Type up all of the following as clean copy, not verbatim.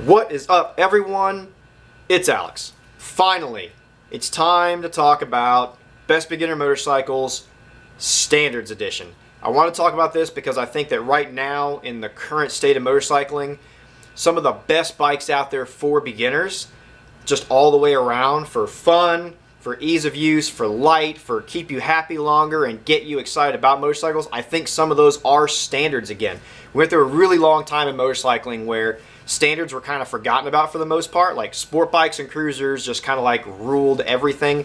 What is up, everyone? It's Alex. Finally, it's time to talk about Best Beginner Motorcycles Standards Edition. I want to talk about this because I think that right now, in the current state of motorcycling, some of the best bikes out there for beginners, just all the way around, for fun, for ease of use, for light, for keep you happy longer and get you excited about motorcycles, I think some of those are standards again. We went through a really long time in motorcycling where standards were kind of forgotten about for the most part. Like sport bikes and cruisers just kind of like ruled everything.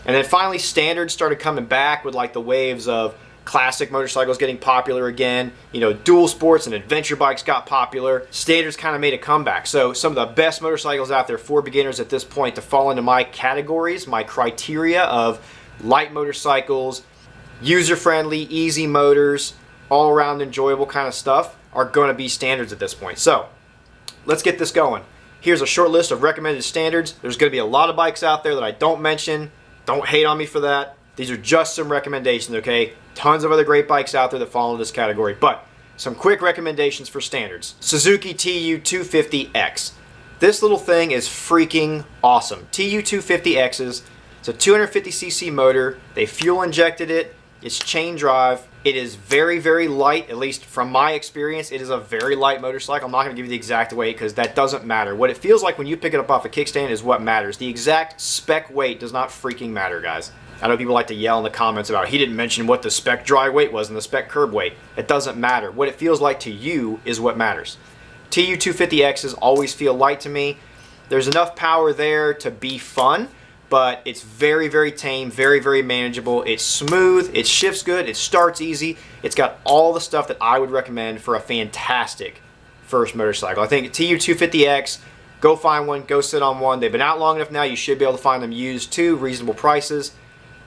And then finally standards started coming back with like the waves of classic motorcycles getting popular again. You know, dual sports and adventure bikes got popular. Standards kind of made a comeback. So some of the best motorcycles out there for beginners at this point to fall into my categories, my criteria of light motorcycles, user-friendly, easy motors, all-around enjoyable kind of stuff are going to be standards at this point. So let's get this going. Here's a short list of recommended standards. There's going to be a lot of bikes out there that I don't mention. Don't hate on me for that. These are just some recommendations, okay? Tons of other great bikes out there that fall into this category, but some quick recommendations for standards. Suzuki Tu250X. This little thing is freaking awesome. Tu250X's. It's a 250cc motor. They fuel injected it. It's chain drive. It is very, very light, at least from my experience. It is a very light motorcycle. I'm not going to give you the exact weight because that doesn't matter. What it feels like when you pick it up off a kickstand is what matters. The exact spec weight does not freaking matter, guys. I know people like to yell in the comments about he didn't mention what the spec dry weight was and the spec curb weight. It doesn't matter. What it feels like to you is what matters. Tu250X's always feel light to me. There's enough power there to be fun, but it's very, very tame, very, very manageable. It's smooth, it shifts good, it starts easy. It's got all the stuff that I would recommend for a fantastic first motorcycle. I think Tu250X, go find one, go sit on one. They've been out long enough now, you should be able to find them used too, reasonable prices.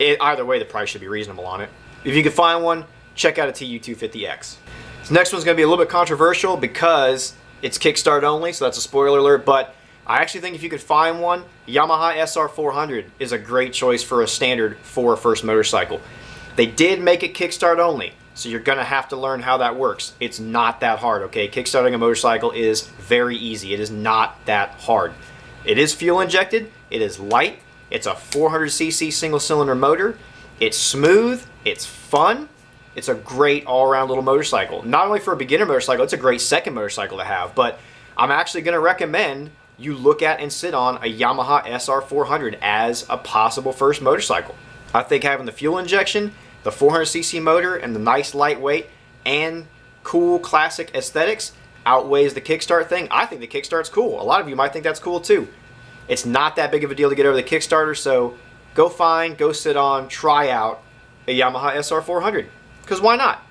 Either way, the price should be reasonable on it. If you can find one, check out a Tu250X. This next one's going to be a little bit controversial because it's kickstart only, so that's a spoiler alert, but I actually think if you could find one, Yamaha SR400 is a great choice for a standard for a first motorcycle. They did make it kickstart only, so you're going to have to learn how that works. It's not that hard, okay? Kickstarting a motorcycle is very easy. It is not that hard. It is fuel injected, it is light, it's a 400cc single cylinder motor, it's smooth, it's fun, it's a great all-around little motorcycle. Not only for a beginner motorcycle, it's a great second motorcycle to have, but I'm actually going to recommend you look at and sit on a Yamaha SR400 as a possible first motorcycle. I think having the fuel injection, the 400cc motor, and the nice lightweight and cool classic aesthetics outweighs the kickstart thing. I think the kickstart's cool. A lot of you might think that's cool too. It's not that big of a deal to get over the Kickstarter, so go find, go sit on, try out a Yamaha SR400, because why not?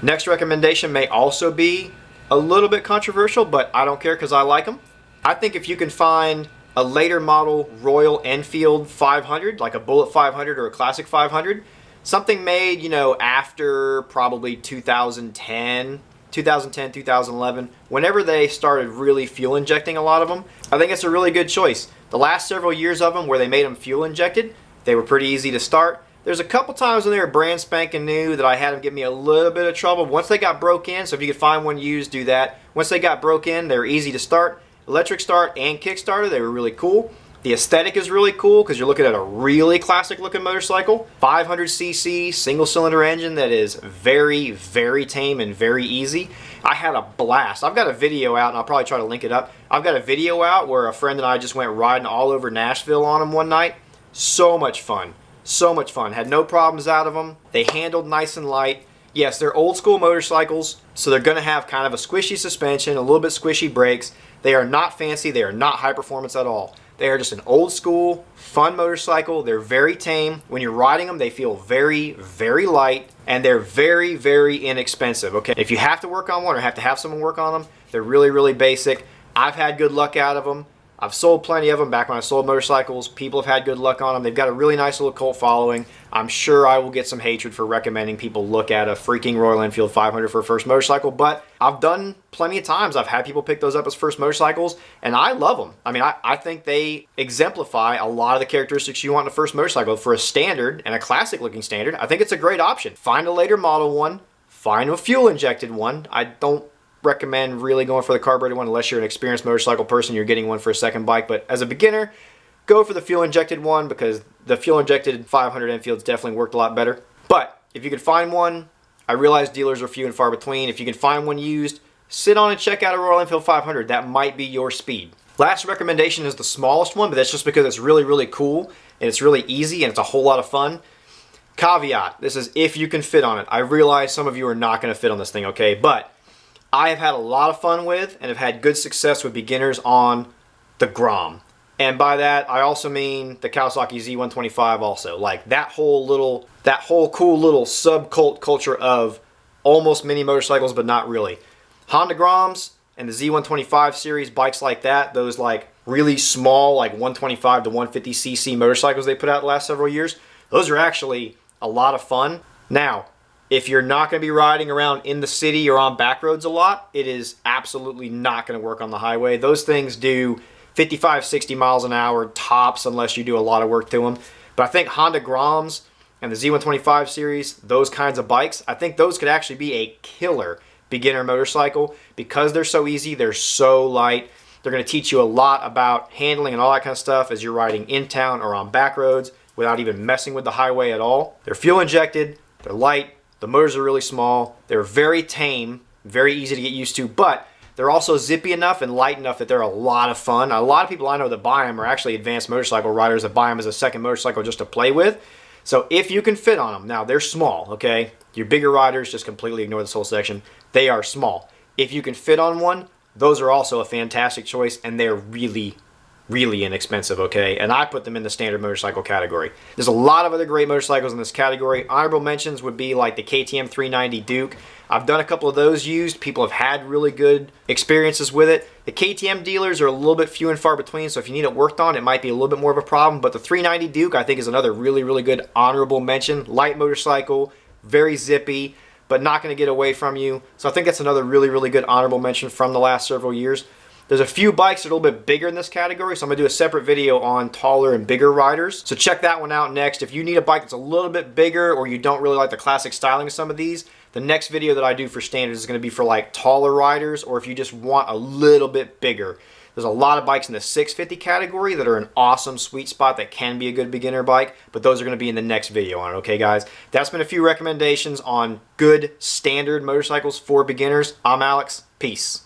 Next recommendation may also be a little bit controversial, but I don't care because I like them. I think if you can find a later model Royal Enfield 500, like a Bullet 500 or a Classic 500, something made, you know, after probably 2010, 2011, whenever they started really fuel injecting a lot of them, I think it's a really good choice. The last several years of them where they made them fuel injected, they were pretty easy to start. There's a couple times when they were brand spanking new that I had them give me a little bit of trouble. Once they got broke in, so if you could find one used, do that. Once they got broke in, they were easy to start. Electric start and Kickstarter, they were really cool. The aesthetic is really cool because you're looking at a really classic looking motorcycle. 500cc single cylinder engine that is very, very tame and very easy. I had a blast. I've got a video out and I'll probably try to link it up. I've got a video out where a friend and I just went riding all over Nashville on them one night. So much fun. So much fun. Had no problems out of them. They handled nice and light. Yes, they're old school motorcycles, so they're going to have kind of a squishy suspension, a little bit squishy brakes. They are not fancy. They are not high performance at all. They are just an old school, fun motorcycle. They're very tame. When you're riding them, they feel very, very light, and they're very, very inexpensive. Okay, if you have to work on one or have to have someone work on them, they're really, really basic. I've had good luck out of them. I've sold plenty of them back when I sold motorcycles. People have had good luck on them. They've got a really nice little cult following. I'm sure I will get some hatred for recommending people look at a freaking Royal Enfield 500 for a first motorcycle, but I've done plenty of times. I've had people pick those up as first motorcycles, and I love them. I mean, I think they exemplify a lot of the characteristics you want in a first motorcycle. For a standard and a classic looking standard, I think it's a great option. Find a later model one, find a fuel injected one. I don't recommend really going for the carbureted one unless you're an experienced motorcycle person, you're getting one for a second bike. But as a beginner, go for the fuel injected one because the fuel injected 500 Enfields definitely worked a lot better. But if you could find one, I realize dealers are few and far between. If you can find one used, sit on and check out a Royal Enfield 500. That might be your speed. Last recommendation is the smallest one, but that's just because it's really, really cool and it's really easy and it's a whole lot of fun. Caveat, this is if you can fit on it. I realize some of you are not going to fit on this thing, okay? But I have had a lot of fun with and have had good success with beginners on the Grom. And by that, I also mean the Kawasaki Z125 also. Like that whole cool little sub-cult culture of almost mini motorcycles, but not really. Honda Groms and the Z125 series, bikes like that, those like really small, like 125 to 150cc motorcycles they put out the last several years, those are actually a lot of fun. Now, if you're not going to be riding around in the city or on back roads a lot, it is absolutely not going to work on the highway. Those things do 55, 60 miles an hour tops unless you do a lot of work to them. But I think Honda Groms and the Z125 series, those kinds of bikes, I think those could actually be a killer beginner motorcycle because they're so easy, they're so light. They're going to teach you a lot about handling and all that kind of stuff as you're riding in town or on back roads without even messing with the highway at all. They're fuel injected, they're light, the motors are really small, they're very tame, very easy to get used to, but they're also zippy enough and light enough that they're a lot of fun. A lot of people I know that buy them are actually advanced motorcycle riders that buy them as a second motorcycle just to play with. So if you can fit on them, now they're small, okay? Your bigger riders, just completely ignore this whole section. They are small. If you can fit on one, those are also a fantastic choice, and they're really, really inexpensive, okay? And I put them in the standard motorcycle category. There's a lot of other great motorcycles in this category. Honorable mentions would be like the KTM 390 Duke. I've done a couple of those used. People have had really good experiences with it. The KTM dealers are a little bit few and far between, so if you need it worked on, it might be a little bit more of a problem. But the 390 Duke, I think, is another really, really good honorable mention. Light motorcycle, very zippy, but not going to get away from you. So I think that's another really, really good honorable mention from the last several years. There's a few bikes that are a little bit bigger in this category, so I'm going to do a separate video on taller and bigger riders. So check that one out next. If you need a bike that's a little bit bigger or you don't really like the classic styling of some of these, the next video that I do for standards is going to be for like taller riders or if you just want a little bit bigger. There's a lot of bikes in the 650 category that are an awesome sweet spot that can be a good beginner bike, but those are going to be in the next video on it, okay guys? That's been a few recommendations on good standard motorcycles for beginners. I'm Alex. Peace.